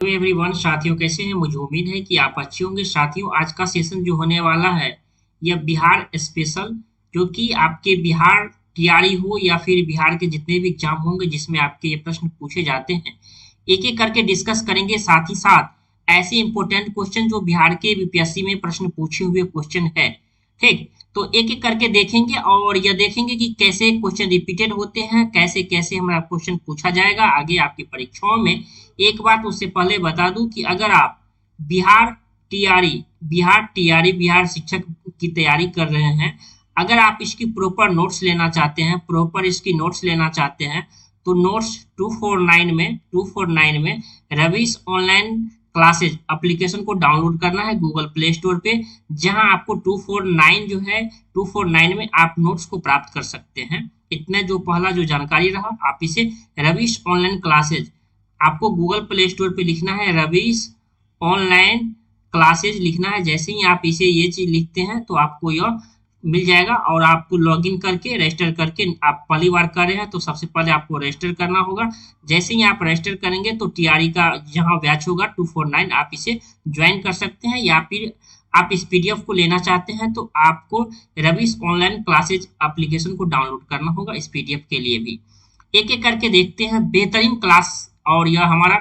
Hello everyone. साथियों कैसे हैं? मुझे उम्मीद है कि आप अच्छे होंगे। साथियों आज का सेशन जो होने वाला है यह बिहार स्पेशल, जो कि आपके बिहार टीआरई हो या फिर बिहार के जितने भी एग्जाम होंगे जिसमें आपके ये प्रश्न पूछे जाते हैं, एक एक करके डिस्कस करेंगे। साथ ही साथ ऐसे इंपॉर्टेंट क्वेश्चन जो बिहार के बीपीएससी में प्रश्न पूछे हुए क्वेश्चन है, ठीक, तो एक एक करके देखेंगे और यह देखेंगे कि कैसे क्वेश्चन रिपीटेड होते हैं, कैसे कैसे हमारा क्वेश्चन पूछा जाएगा आगे आपकी परीक्षाओं में। एक बात उससे पहले बता दूं कि अगर आप बिहार बिहार शिक्षक की तैयारी कर रहे हैं, अगर आप इसकी प्रॉपर नोट्स लेना चाहते हैं, प्रॉपर इसकी नोट्स लेना चाहते हैं, तो नोट्स 249 में रवीश ऑनलाइन क्लासेज एप्लीकेशन को डाउनलोड करना है गूगल प्ले स्टोर पे, जहां आपको 249 जो है 249 में आप नोट्स को प्राप्त कर सकते हैं। इतना जो पहला जो जानकारी रहा, आप इसे रवीश ऑनलाइन क्लासेज, आपको गूगल प्ले स्टोर पे लिखना है रवीश ऑनलाइन क्लासेज लिखना है। जैसे ही आप इसे ये चीज लिखते हैं तो आपको यह मिल जाएगा और आपको लॉगिन करके रजिस्टर करके, आप पहली बार कर रहे हैं तो सबसे पहले आपको रजिस्टर करना होगा। जैसे ही आप रजिस्टर करेंगे तो टीआरई का जहां बैच होगा 249, आप इसे ज्वाइन कर सकते हैं। या फिर आप इस पीडीएफ को लेना चाहते हैं तो आपको रवीश ऑनलाइन क्लासेज एप्लीकेशन को डाउनलोड करना होगा इस पीडीएफ के लिए भी। एक एक करके देखते हैं बेहतरीन क्लास। और यह हमारा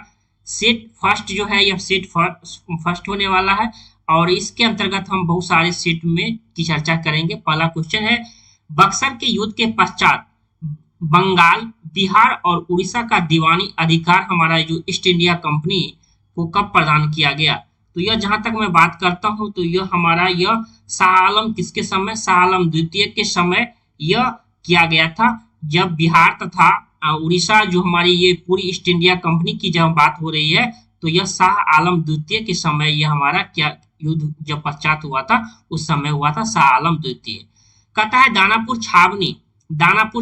सेट फर्स्ट जो है, यह सेट फर्स्ट होने वाला है और इसके अंतर्गत हम बहुत सारे सेट में की चर्चा करेंगे। पहला क्वेश्चन है, बक्सर के युद्ध के पश्चात बंगाल, बिहार और उड़ीसा का दीवानी अधिकार हमारा जो ईस्ट इंडिया कंपनी को कब प्रदान किया गया? तो यह जहां तक मैं बात करता हूं तो यह हमारा यह शाह आलम किसके समय, शाह आलम द्वितीय के समय यह किया गया था, जब बिहार तथा उड़ीसा जो हमारी ये पूरी ईस्ट इंडिया कंपनी की जब बात हो रही है तो यह शाह आलम द्वितीय के समय यह हमारा क्या युद्ध जब पश्चात हुआ था, उस समय हुआ था शाह आलम द्वितीय। कहता है दानापुर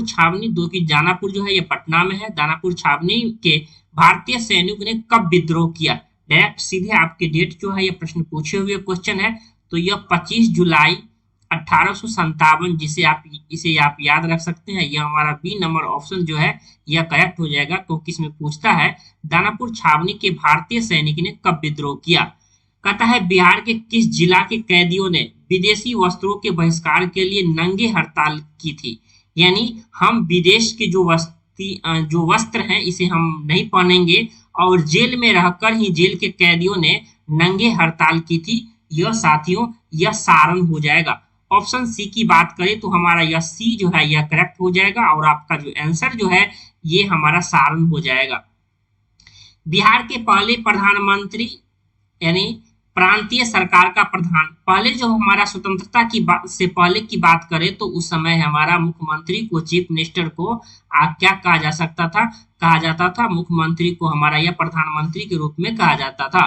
छावनी दो की दानापुर जो है ये पटना में है। दानापुर छावनी के भारतीय सैनिकों ने कब विद्रोह किया? डायरेक्ट सीधे आपके डेट जो है ये प्रश्न पूछे हुए क्वेश्चन है। तो यह 25 जुलाई 1857, इसे आप याद रख सकते हैं। यह हमारा बी नंबर ऑप्शन जो है यह करेक्ट हो जाएगा, क्योंकि इसमें पूछता है दानापुर छावनी के भारतीय सैनिक ने कब विद्रोह किया। कहता है बिहार के किस जिला के कैदियों ने विदेशी वस्त्रों के बहिष्कार के लिए नंगे हड़ताल की थी? यानी हम विदेश के जो वस्त्र हैं इसे हम नहीं पहनेंगे और जेल में रहकर ही जेल के कैदियों ने नंगे हड़ताल की थी। यह साथियों यह सारण हो जाएगा। ऑप्शन सी की बात करें तो हमारा यह सी जो है यह करेक्ट हो जाएगा और आपका जो आंसर जो है ये हमारा सारण हो जाएगा। बिहार के पहले प्रधानमंत्री यानी प्रांतीय सरकार का प्रधान, पहले जो हमारा स्वतंत्रता की बात से पहले की बात करें तो उस समय हमारा मुख्यमंत्री को, चीफ मिनिस्टर को क्या कहा जा सकता था? कहा जाता था मुख्यमंत्री को हमारा यह प्रधानमंत्री के रूप में कहा जाता था।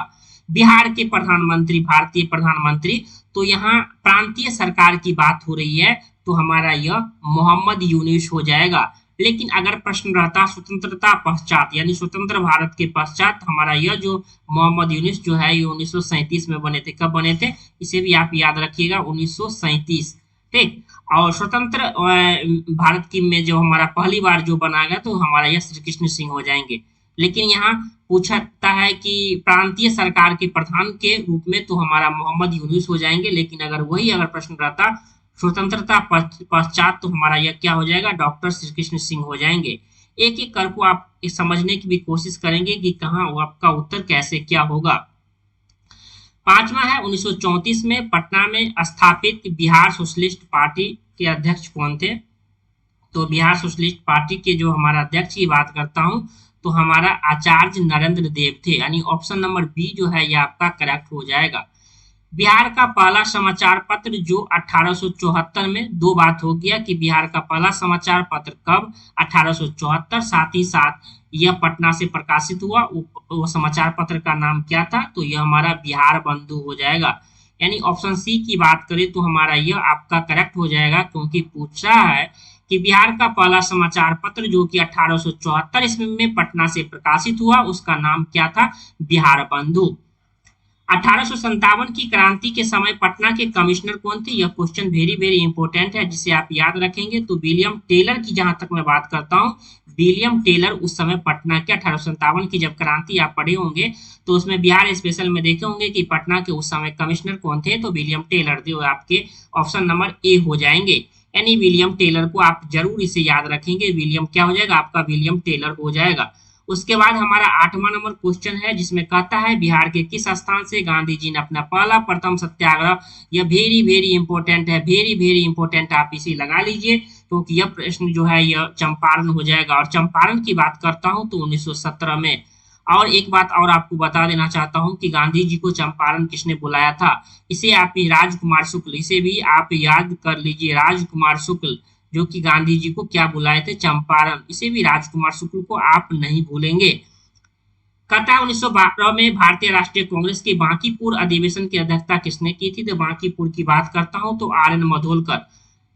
बिहार के प्रधानमंत्री, भारतीय प्रधानमंत्री, तो यहाँ प्रांतीय सरकार की बात हो रही है तो हमारा यह मोहम्मद यूनुस हो जाएगा। लेकिन अगर प्रश्न रहता स्वतंत्रता पश्चात यानी स्वतंत्र भारत के पश्चात, हमारा यह जो मोहम्मद यूनुस जो है ये 1937 में बने थे। कब बने थे इसे भी आप याद रखिएगा, 1937, ठीक। और स्वतंत्र भारत की में जो हमारा पहली बार जो बना गया तो हमारा यह श्री कृष्ण सिंह हो जाएंगे। लेकिन यहाँ पूछता है कि प्रांतीय सरकार के प्रधान के रूप में तो हमारा मोहम्मद यूनुस हो जाएंगे। लेकिन अगर प्रश्न रहता स्वतंत्रता पश्चात तो हमारा यह क्या हो जाएगा? डॉक्टर श्री कृष्ण सिंह हो जाएंगे। एक एक करके आप समझने की भी कोशिश करेंगे कि कहाँ आपका उत्तर कैसे क्या होगा। पांचवा है 1934 में पटना में स्थापित बिहार सोशलिस्ट पार्टी के अध्यक्ष कौन थे? तो बिहार सोशलिस्ट पार्टी के जो हमारा अध्यक्ष की बात करता हूं तो हमारा आचार्य नरेंद्र देव थे। यानी ऑप्शन नंबर बी जो है यह आपका करेक्ट हो जाएगा। बिहार का पहला समाचार पत्र जो 1874 में, दो बात हो गया कि बिहार का पहला समाचार पत्र कब? 1874। साथ ही साथ यह पटना से प्रकाशित हुआ। वो समाचार पत्र का नाम क्या था? तो यह हमारा बिहार बंधु हो जाएगा। यानी ऑप्शन सी की बात करें तो हमारा यह आपका करेक्ट हो जाएगा, क्योंकि पूछ रहा है कि बिहार का पहला समाचार पत्र जो कि 1874 ईस्वी में पटना से प्रकाशित हुआ उसका नाम क्या था? बिहार बंधु। 1857 की क्रांति के समय पटना के कमिश्नर कौन थे? यह क्वेश्चन वेरी वेरी इंपॉर्टेंट है जिसे आप याद रखेंगे। तो विलियम टेलर की जहां तक मैं बात करता हूं, विलियम टेलर उस समय पटना के 1857 की जब क्रांति आप पढ़े होंगे तो उसमें बिहार स्पेशल में देखे होंगे कि पटना के उस समय कमिश्नर कौन थे, तो विलियम टेलर थे। आपके ऑप्शन नंबर ए हो जाएंगे, यानी विलियम टेलर को आप जरूर इसे याद रखेंगे। विलियम क्या हो जाएगा आपका, विलियम टेलर हो जाएगा। उसके बाद हमारा 8वां नंबर क्वेश्चन है जिसमें कहता है बिहार के किस स्थान से गांधी जी ने अपना पहला प्रथम सत्याग्रह, यह वेरी वेरी इंपॉर्टेंट है, वेरी वेरी इंपॉर्टेंट, आप इसे लगा लीजिए क्योंकि यह प्रश्न जो है यह चंपारण हो जाएगा। और चंपारण की बात करता हूं तो 1917 में। और एक बात और आपको बता देना चाहता हूं कि गांधी जी को चंपारण किसने बुलाया था, इसे आप राजकुमार शुक्ल, इसे भी आप याद कर लीजिए, राजकुमार शुक्ल जो कि गांधी जी को क्या बुलाए थे, चंपारण, इसे भी राजकुमार शुक्ल को आप नहीं भूलेंगे। कहता है 1912 में भारतीय राष्ट्रीय कांग्रेस के बांकीपुर अधिवेशन की अध्यक्षता किसने की थी, तो बांकीपुर की बात करता हूं तो आर.एन. मधोलकर।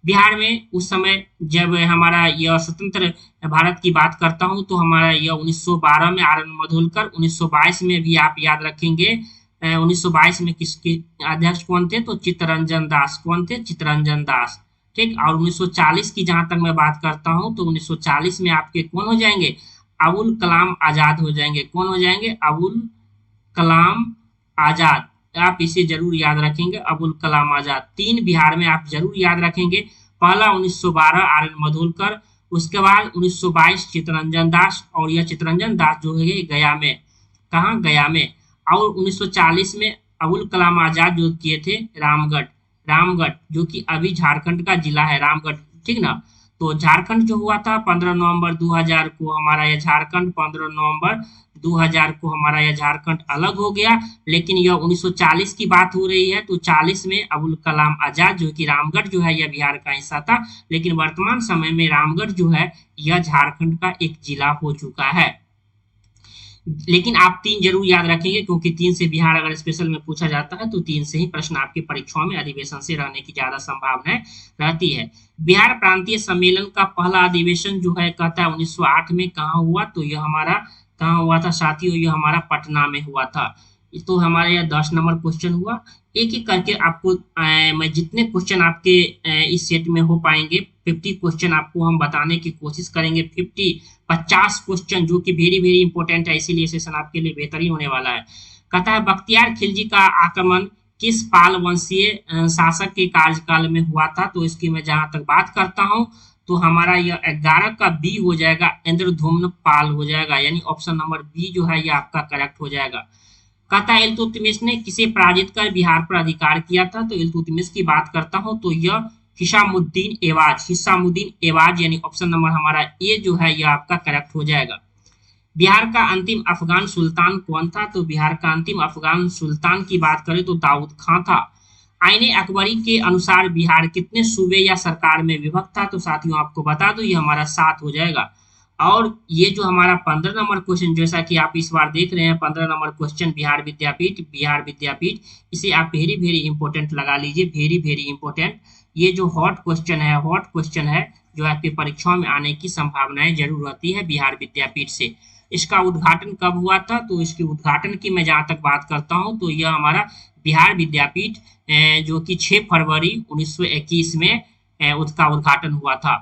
बिहार में उस समय जब हमारा यह स्वतंत्र भारत की बात करता हूं तो हमारा यह 1912 में आर.एन. मधोलकर, 1922 में भी आप याद रखेंगे 1922 में किसके अध्यक्ष कौन थे, तो चित्तरंजन दास, कौन थे, चित्तरंजन दास, ठीक। और 1940 की जहां तक मैं बात करता हूं तो 1940 में आपके कौन हो जाएंगे, अबुल कलाम आजाद हो जाएंगे, कौन हो जाएंगे, अबुल कलाम आजाद, आप इसे जरूर याद रखेंगे, अबुल कलाम आजाद। 3 बिहार में आप जरूर याद रखेंगे, पहला 1912 आर.एन. मधोलकर, उसके बाद 1922 चित्तरंजन दास, और यह चित्तरंजन दास जो है गया में, कहाँ, गया में। और 1940 में अबुल कलाम आजाद जो किए थे रामगढ़, रामगढ़ जो कि अभी झारखंड का जिला है रामगढ़, ठीक ना। तो झारखंड जो हुआ था 15 नवंबर 2000 को हमारा यह झारखंड, 15 नवंबर 2000 को हमारा यह झारखंड अलग हो गया। लेकिन यह 1940 की बात हो रही है तो 40 में अबुल कलाम आजाद जो कि रामगढ़ जो है यह बिहार का हिस्सा था, लेकिन वर्तमान समय में रामगढ़ जो है यह झारखंड का एक जिला हो चुका है। लेकिन आप 3 जरूर याद रखेंगे क्योंकि 3 से बिहार अगर स्पेशल में पूछा जाता है तो 3 से ही प्रश्न आपकी परीक्षाओं में अधिवेशन से रहने की ज्यादा संभावना रहती है। बिहार प्रांतीय सम्मेलन का पहला अधिवेशन जो है कहता है 1908 में कहाँ हुआ, तो यह हमारा कहाँ हुआ था साथियों, यह हमारा पटना में हुआ था। तो हमारे यह 10 नंबर क्वेश्चन हुआ। एक एक करके आपको मैं जितने क्वेश्चन आपके इस सेट में हो पाएंगे 50 क्वेश्चन आपको हम बताने की कोशिश करेंगे। 50 क्वेश्चन जो कि वेरी वेरी इंपॉर्टेंट है, इसीलिए सेशन आपके लिए बेहतरीन होने वाला है। कहता है बख्तियार खिलजी का आक्रमण किस पाल वंशीय शासक के कार्यकाल में हुआ था, तो इसकी मैं जहां तक बात करता हूं तो हमारा यह 11 का बी हो जाएगा, इंद्रधुम्न पाल हो जाएगा, यानी ऑप्शन नंबर बी जो है यह आपका करेक्ट हो जाएगा। कहता है इल्तुतमिश ने किसे पराजित कर बिहार पर अधिकार किया था, तो इल्तुतमिश की बात करता हूं तो यह हिशामुद्दीन एवाज, हिशामुद्दीन एवाज, यानी ऑप्शन नंबर हमारा ए जो है यह आपका करेक्ट हो जाएगा। बिहार का अंतिम अफगान सुल्तान कौन था, तो बिहार का अंतिम अफगान सुल्तान की बात करें तो दाऊद खां था। आईने अकबरी के अनुसार बिहार कितने सूबे या सरकार में विभक्त था, तो साथियों आपको बता दो ये हमारा 7 हो जाएगा। और ये जो हमारा 15 नंबर क्वेश्चन जैसा कि आप इस बार देख रहे हैं 15 नंबर क्वेश्चन बिहार विद्यापीठ, बिहार विद्यापीठ, इसे आप वेरी वेरी इंपॉर्टेंट लगा लीजिए, वेरी वेरी इंपॉर्टेंट। ये जो हॉट क्वेश्चन है, हॉट क्वेश्चन है जो आपकी परीक्षाओं में आने की संभावनाएं जरूर रहती है बिहार विद्यापीठ से। इसका उद्घाटन कब हुआ था, तो इसके उद्घाटन की मैं जहां तक बात करता हूं तो यह हमारा बिहार विद्यापीठ जो कि 6 फरवरी 1921 में उसका उद्घाटन हुआ था।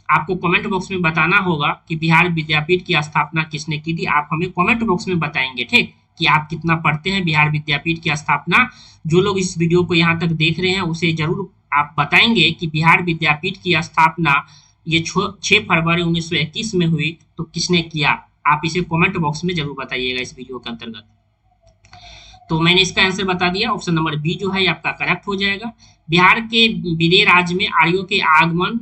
आपको कमेंट बॉक्स में बताना होगा कि बिहार विद्यापीठ की स्थापना किसने की थी, आप हमें कमेंट बॉक्स में बताएंगे, ठीक, कि आप कितना पढ़ते हैं बिहार विद्यापीठ की स्थापना। जो लोग इस वीडियो को यहाँ तक देख रहे हैं उसे जरूर आप बताएंगे कि बिहार विद्यापीठ की स्थापना ये 6 फरवरी 1921 में हुई तो किसने किया, आप इसे कमेंट बॉक्स में जरूर बताइएगा इस वीडियो के अंतर्गत। तो मैंने इसका आंसर बता दिया, ऑप्शन नंबर बी जो है आपका करेक्ट हो जाएगा। बिहार के विदेह राज्य में आर्यों के आगमन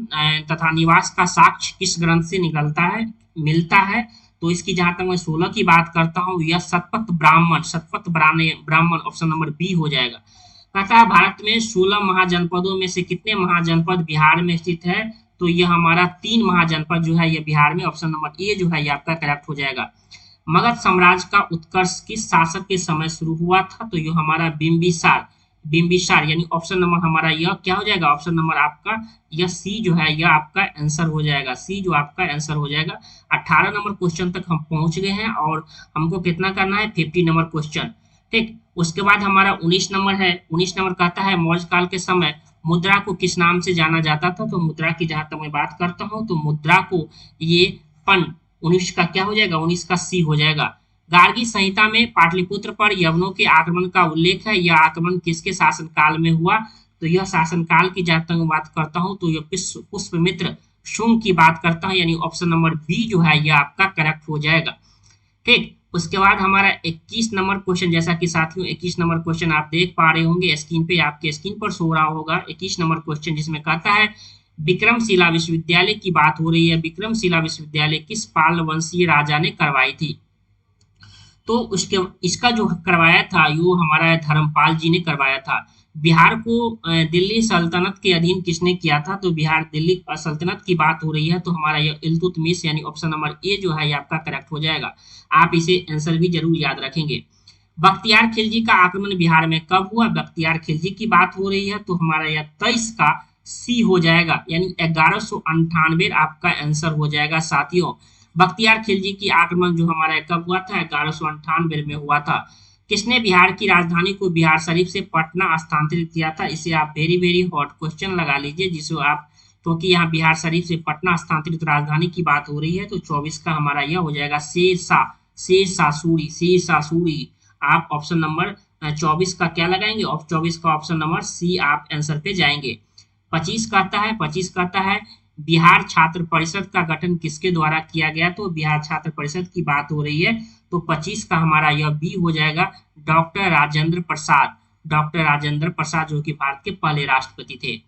तथा निवास का साक्ष्य किस ग्रंथ से निकलता है, मिलता है, तो इसकी जहां तक मैं 16 की बात करता हूं यह Shatapatha Brahmana, Shatapatha Brahmana option number B हो जाएगा। कहता है भारत में 16 महाजनपदों में से कितने महाजनपद बिहार में स्थित है, तो यह हमारा 3 महाजनपद जो है यह बिहार में, ऑप्शन नंबर ए जो है यह आपका करेक्ट हो जाएगा। मगध साम्राज्य का उत्कर्ष किस शासक के समय शुरू हुआ था, तो यह हमारा बिंबिसार, बिंबिसार, यानी ऑप्शन नंबर हमारा यह क्या हो जाएगा, ऑप्शन नंबर आपका यह सी जो है यह आपका आंसर हो जाएगा, सी जो आपका आंसर हो जाएगा। 18 नंबर क्वेश्चन तक हम पहुंच गए हैं और हमको कितना करना है 50 नंबर क्वेश्चन, ठीक। उसके बाद हमारा 19 नंबर है। 19 नंबर कहता है मौर्य काल के समय मुद्रा को किस नाम से जाना जाता था, तो मुद्रा की जहां तक मैं बात करता हूं तो मुद्रा को ये पन 19 का क्या हो जाएगा, 19 का सी हो जाएगा। गार्गी संहिता में पाटलिपुत्र पर यवनों के आक्रमण का उल्लेख है। यह आक्रमण किसके शासनकाल में हुआ, तो यह शासनकाल की जहां तक बात करता हूं तो यह पुष्पमित्र शुंग की बात करता है, यानी ऑप्शन नंबर बी जो है यह आपका करेक्ट हो जाएगा। ठीक, उसके बाद हमारा 21 नंबर क्वेश्चन, जैसा कि साथियों 21 नंबर क्वेश्चन आप देख पा रहे होंगे स्क्रीन पे, आपके स्क्रीन पर सो रहा होगा 21 नंबर क्वेश्चन, जिसमें कहता है विक्रमशिला विश्वविद्यालय की बात हो रही है। विक्रमशिला विश्वविद्यालय किस पाल वंशीय राजा ने करवाई थी, तो उसके इसका जो करवाया था यो हमारा धर्मपाल जी ने करवाया था। बिहार को दिल्ली सल्तनत के अधीन किसने किया था, तो बिहार दिल्ली सल्तनत की बात हो रही है, तो हमारा यह इल्तुतमिश यानी ऑप्शन नंबर ए जो है ये आपका करेक्ट हो जाएगा। आप इसे आंसर भी जरूर याद रखेंगे। बख्तियार खिलजी का आक्रमण बिहार में कब हुआ, बख्तियार खिलजी की बात हो रही है, तो हमारा यह 23 का सी हो जाएगा, यानी 1198 आपका आंसर हो जाएगा साथियों। बख्तियार खिलजी की आक्रमण जो हमारा कब हुआ था, 1198 में हुआ था। किसने बिहार की राजधानी को बिहार शरीफ से पटना स्थानांतरित किया था, इसे आप वेरी वेरी हॉट क्वेश्चन लगा लीजिए, जिसे आप, क्योंकि यहाँ बिहार शरीफ से पटना स्थानांतरित राजधानी की बात हो रही है, तो 24 का हमारा यह हो जाएगा शेरशाह सूरी, शेरशाह सूरी। आप ऑप्शन नंबर 24 का क्या लगाएंगे, 24 का ऑप्शन नंबर सी आप आंसर पे जाएंगे। 25 कहता है बिहार छात्र परिषद का गठन किसके द्वारा किया गया, तो बिहार छात्र परिषद की बात हो रही है, तो 25 का हमारा यह बी हो जाएगा, डॉक्टर राजेंद्र प्रसाद। डॉक्टर राजेंद्र प्रसाद जो कि भारत के पहले राष्ट्रपति थे।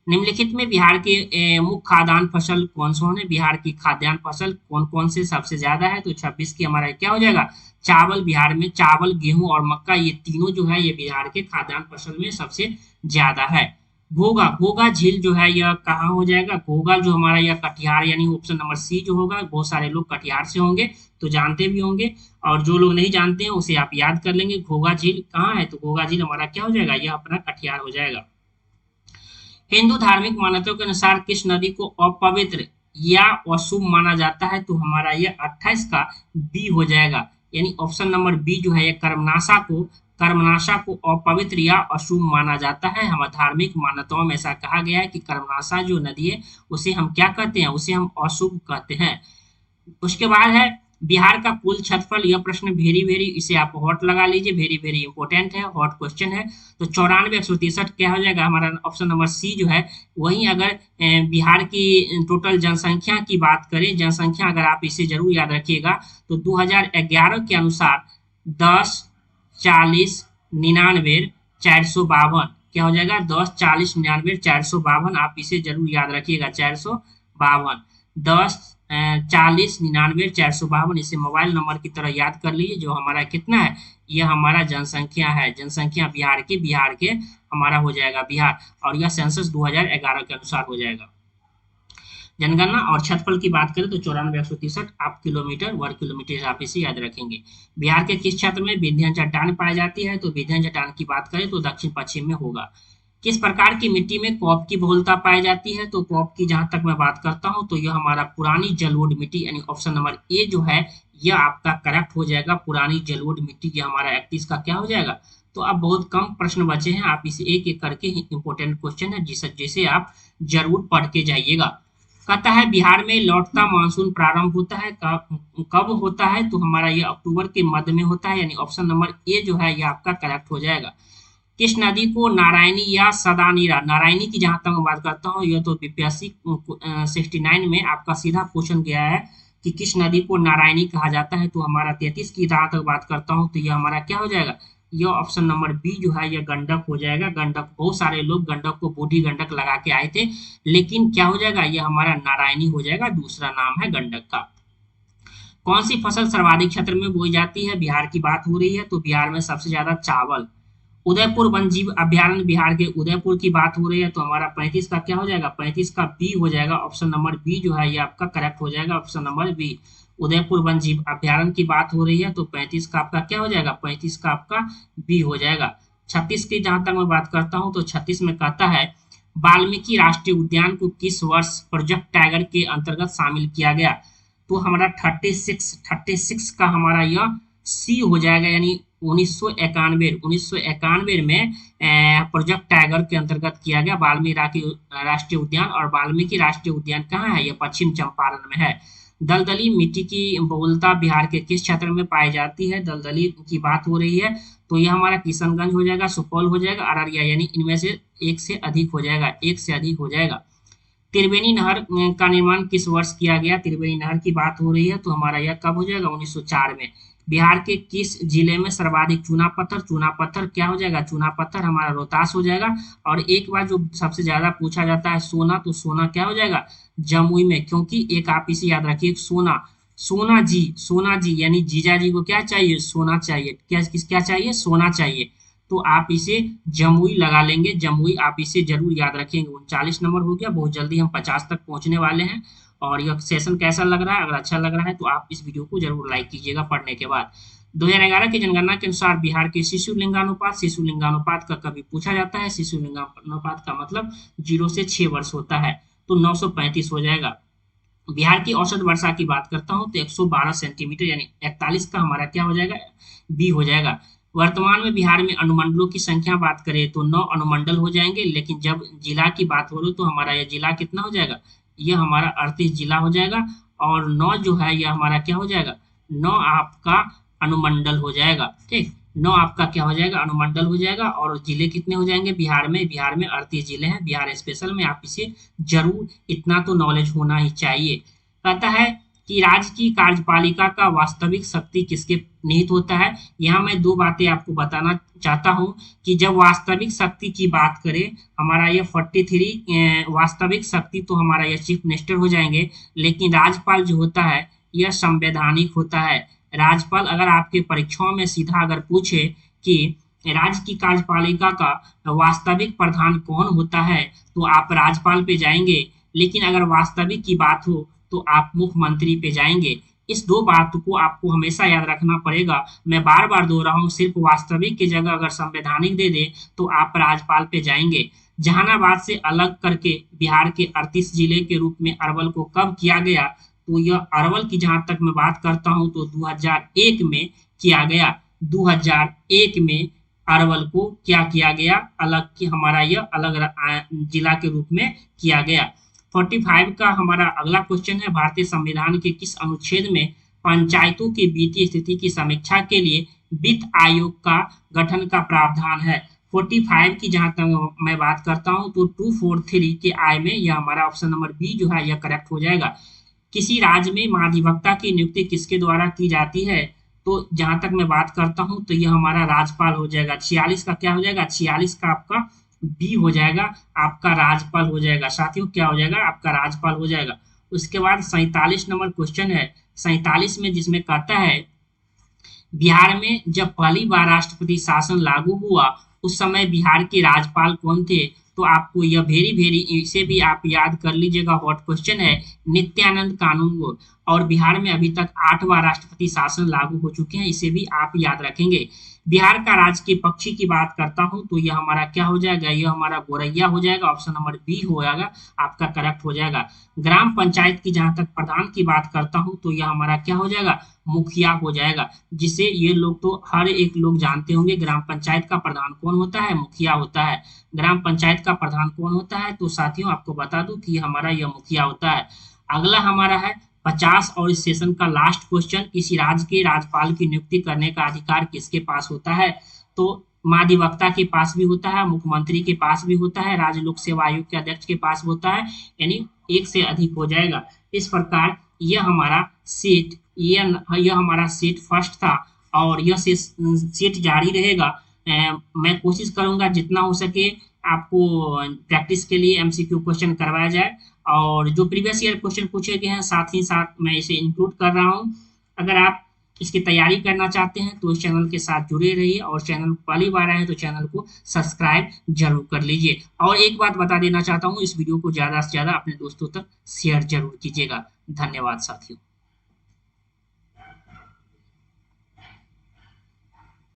निम्नलिखित में बिहार के मुख्य खाद्यान्न फसल कौन कौन है, बिहार की खाद्यान्न फसल कौन कौन से सबसे ज्यादा है, तो 26 की हमारा क्या हो जाएगा, चावल। बिहार में चावल, गेहूं और मक्का ये तीनों जो है ये बिहार के खाद्यान्न फसल में सबसे ज्यादा है। घोघा, घोघा झील जो है यह कहाँ हो जाएगा, घोघा जो हमारा यह कटिहार, यानी ऑप्शन नंबर सी जो होगा, बहुत सारे लोग कटिहार से होंगे तो जानते भी होंगे, और जो लोग नहीं जानते हैं उसे आप याद कर लेंगे। घोघा झील कहाँ है, तो घोघा झील हमारा क्या हो जाएगा, यह अपना कटिहार हो जाएगा। हिंदू धार्मिक मान्यताओं के अनुसार किस नदी को अपवित्र या अशुभ माना जाता है, तो हमारा यह 28 का बी हो जाएगा, यानी ऑप्शन नंबर बी जो है यह कर्मनाशा को अपवित्र या अशुभ माना जाता है। हमारे धार्मिक मान्यताओं में ऐसा कहा गया है कि कर्मनाशा जो नदी है उसे हम क्या कहते हैं, उसे हम अशुभ कहते हैं। उसके बाद है बिहार का कुल क्षेत्रफल, यह प्रश्न वेरी वेरी, इसे आप हॉट लगा लीजिए, वेरी वेरी इंपॉर्टेंट है, हॉट क्वेश्चन है। तो 94,163 क्या हो जाएगा, हमारा ऑप्शन नंबर सी जो है। वहीं अगर बिहार की टोटल जनसंख्या की बात करें, जनसंख्या अगर आप इसे जरूर याद रखिएगा, तो 2011 के अनुसार 10, 40, 99, 452 क्या हो जाएगा, 10, 40, 99, 452। आप इसे जरूर याद रखिएगा, 452, 10, 40, 99, 452, इसे मोबाइल नंबर की तरह याद कर लीजिए। जो हमारा कितना है, यह हमारा जनसंख्या है, जनसंख्या बिहार के हमारा हो जाएगा बिहार, और यह सेंसस 2011 के अनुसार हो जाएगा। जनगणना और क्षेत्रफल की बात करें तो 94,163 आप किलोमीटर वर्ग किलोमीटर आप इसे याद रखेंगे। बिहार के किस क्षेत्र में विंध्य चट्टान पाई जाती है, तो विंध्य चट्टान की बात करें तो दक्षिण पश्चिम में होगा। किस प्रकार की मिट्टी में कॉप की बहुलता पाई जाती है, तो कॉप की जहां तक मैं बात करता हूं तो यह हमारा पुरानी जलोढ़ मिट्टी, यानी ऑप्शन नंबर ए जो है यह आपका करेक्ट हो जाएगा। पुरानी जलोढ़ मिट्टी की हमारा 31 का क्या हो जाएगा। तो अब बहुत कम प्रश्न बचे हैं, आप इसे एक एक करके इंपॉर्टेंट क्वेश्चन है जिसे आप जरूर पढ़ के जाइएगा। कहता है बिहार में लौटता मानसून प्रारंभ होता है कब होता है, तो हमारा ये अक्टूबर के मध्य में होता है, यानी ऑप्शन नंबर ए जो है ये आपका करेक्ट हो जाएगा। किस नदी को नारायणी या सदानीरा, नारायणी की जहां तक मैं बात करता हूँ, यह तो बीपीएससी 69 में आपका सीधा क्वेश्चन गया है कि किस नदी को नारायणी कहा जाता है, तो हमारा 33 की जहां तक बात करता हूँ तो यह हमारा क्या हो जाएगा, यह ऑप्शन नंबर बी जो है यह गंडक हो जाएगा। गंडक, बहुत सारे लोग गंडक को बूढ़ी गंडक लगा के आए थे, लेकिन क्या हो जाएगा, यह हमारा नारायणी हो जाएगा, दूसरा नाम है गंडक का। कौन सी फसल सर्वाधिक क्षेत्र में बोई जाती है, बिहार की बात हो रही है, तो बिहार में सबसे ज्यादा चावल। उदयपुर वन जीव अभ्यारण्य, बिहार के उदयपुर की बात हो रही है, तो हमारा 35 का क्या हो जाएगा, 35 का बी हो जाएगा, ऑप्शन नंबर बी जो है ये आपका करेक्ट हो जाएगा, ऑप्शन नंबर बी। उदयपुर वन जीव अभ्यारण्य की बात हो रही है, तो 35 का आपका क्या हो जाएगा, 35 का आपका बी हो जाएगा। 36 की जहां तक मैं बात करता हूं तो 36 में कहता है वाल्मीकि राष्ट्रीय उद्यान को किस वर्ष प्रोजेक्ट टाइगर के अंतर्गत शामिल किया गया, तो हमारा 36 का हमारा यह सी हो जाएगा, यानी 1991 में प्रोजेक्ट टाइगर के अंतर्गत किया गया वाल्मीकि राष्ट्रीय उद्यान। और वाल्मीकि राष्ट्रीय उद्यान कहाँ है, यह पश्चिम चंपारण में है। दलदली मिट्टी की बहुलता बिहार के किस क्षेत्र में पाई जाती है? दलदली की बात हो रही है तो यह हमारा किशनगंज हो जाएगा, सुपौल हो जाएगा, अररिया, यानी इनमें से एक से अधिक हो जाएगा, एक से अधिक हो जाएगा। त्रिवेणी नहर का निर्माण किस वर्ष किया गया? त्रिवेणी नहर की बात हो रही है तो हमारा यह कब हो जाएगा? 1904 में। बिहार के किस जिले में सर्वाधिक चूना पत्थर? चूना पत्थर क्या हो जाएगा? चूना पत्थर हमारा रोहतास हो जाएगा। और एक बार जो सबसे ज्यादा पूछा जाता है सोना, तो सोना क्या हो जाएगा? जमुई में, क्योंकि एक आप इसे याद रखिए, सोना, सोना जी यानी जीजा जी को क्या चाहिए? सोना चाहिए। क्या चाहिए? सोना चाहिए। तो आप इसे जमुई लगा लेंगे, जमुई आप इसे जरूर याद रखेंगे। 39 नंबर हो गया, बहुत जल्दी हम 50 तक पहुंचने वाले हैं। और यह सेशन कैसा लग रहा है? अगर अच्छा लग रहा है तो आप इस वीडियो को जरूर लाइक कीजिएगा पढ़ने के बाद। 2011 की जनगणना के अनुसार बिहार के शिशु लिंगानुपात का कभी पूछा जाता है। शिशु लिंगानुपात का मतलब 0 से 6 वर्ष होता है, तो 935 हो जाएगा। बिहार की औसत वर्षा की बात करता हूं तो 112 सेंटीमीटर, यानी 41 का हमारा क्या हो जाएगा? बी हो जाएगा। वर्तमान में बिहार में अनुमंडलों की संख्या बात करें तो 9 अनुमंडल हो जाएंगे, लेकिन जब जिला की बात हो रही तो हमारा यह जिला कितना हो जाएगा? यह हमारा 38 जिला हो जाएगा। और 9 जो है यह हमारा क्या हो जाएगा? 9 आपका अनुमंडल हो जाएगा। ठीक, 9 आपका क्या हो जाएगा? अनुमंडल हो जाएगा। और जिले कितने हो जाएंगे बिहार में? बिहार में 38 जिले हैं, बिहार स्पेशल में। आप इसे जरूर, इतना तो नॉलेज होना ही चाहिए। कहता है कि राज्य की कार्यपालिका का वास्तविक शक्ति किसके निहित होता है? यहाँ मैं दो बातें आपको बताना चाहता हूँ कि जब वास्तविक शक्ति की बात करें, हमारा ये 43 वास्तविक शक्ति तो हमारा यह चीफ मिनिस्टर हो जाएंगे, लेकिन राज्यपाल जो होता है यह संवैधानिक होता है। राज्यपाल अगर आपके परीक्षाओं में सीधा अगर पूछे कि राज्य की कार्यपालिका का वास्तविक प्रधान कौन होता है, तो आप राज्यपाल पे जाएंगे। लेकिन अगर वास्तविक की बात हो तो आप मुख्यमंत्री पे जाएंगे। इस दो बात को आपको हमेशा याद रखना पड़ेगा। मैं बार बार दोहरा हूँ, सिर्फ वास्तविक की जगह अगर संवैधानिक दे दे तो आप राज्यपाल पे जाएंगे। जहानाबाद से अलग करके बिहार के 38 जिले के रूप में अरवल को कब किया गया? तो यह अरवल की जहां तक मैं बात करता हूं तो 2001 में किया गया। 2001 में अरवल को क्या किया गया? अलग की हमारा यह अलग जिला के रूप में किया गया। 45 का हमारा अगला क्वेश्चन है, भारतीय संविधान के किस अनुच्छेद में पंचायतों की वित्तीय स्थिति की समीक्षा के लिए वित्त आयोग का गठन का प्रावधान है? 45 की जहां तक मैं बात करता हूं तो 243 के आय में यह हमारा ऑप्शन नंबर बी जो है यह करेक्ट हो जाएगा। किसी राज्य में महाधिवक्ता की नियुक्ति किसके द्वारा की जाती है? तो जहां तक मैं बात करता हूं तो यह हमारा राज्यपाल हो जाएगा। 46 का क्या हो जाएगा? 46 का आपका बी हो जाएगा, आपका राज्यपाल हो जाएगा। साथियों क्या हो जाएगा? आपका राज्यपाल हो जाएगा। उसके बाद 47 नंबर क्वेश्चन है, 47 में जिसमें कहता है बिहार में जब पहली बार राष्ट्रपति शासन लागू हुआ उस समय बिहार के राज्यपाल कौन थे? तो आपको यह वेरी वेरी, इसे भी आप याद कर लीजिएगा, व्हाट क्वेश्चन है, नित्यानंद कानून को। और बिहार में अभी तक 8 बार राष्ट्रपति शासन लागू हो चुके हैं, इसे भी आप याद रखेंगे। बिहार का राजकीय पक्षी की बात करता हूं तो यह हमारा क्या हो जाएगा? यह हमारा गोरैया हो जाएगा, ऑप्शन नंबर बी हो जाएगा, आपका करेक्ट हो जाएगा। ग्राम पंचायत की जहां तक प्रधान की बात करता हूं तो यह हमारा क्या हो जाएगा? मुखिया हो जाएगा, जिसे ये लोग तो हर एक लोग जानते होंगे। ग्राम पंचायत का प्रधान कौन होता है? मुखिया होता है। ग्राम पंचायत का प्रधान कौन होता है? तो साथियों आपको बता दूं कि हमारा यह मुखिया होता है। अगला हमारा है 50 और इस सेशन का लास्ट क्वेश्चन, किसी राज्य के राज्यपाल की नियुक्ति करने का अधिकार किसके पास होता है? तो महाधिवक्ता के पास भी होता है, मुख्यमंत्री के पास भी होता है, राज्य लोक सेवा आयोग के अध्यक्ष के पास होता है, यानी एक से अधिक हो जाएगा। इस प्रकार यह हमारा सेट, यह हमारा सेट फर्स्ट था और यह सेट जारी रहेगा। मैं कोशिश करूंगा जितना हो सके आपको प्रैक्टिस के लिए एमसीक्यू क्वेश्चन करवाया जाए, और जो प्रीवियस ईयर क्वेश्चन पूछे गए हैं साथ ही साथ मैं इसे इंक्लूड कर रहा हूं। अगर आप इसकी तैयारी करना चाहते हैं तो इस चैनल के साथ जुड़े रहिए, और चैनल पहली बार आए हैं तो चैनल को सब्सक्राइब जरूर कर लीजिए। और एक बात बता देना चाहता हूँ, इस वीडियो को ज़्यादा से ज़्यादा अपने दोस्तों तक शेयर जरूर कीजिएगा। धन्यवाद साथियों।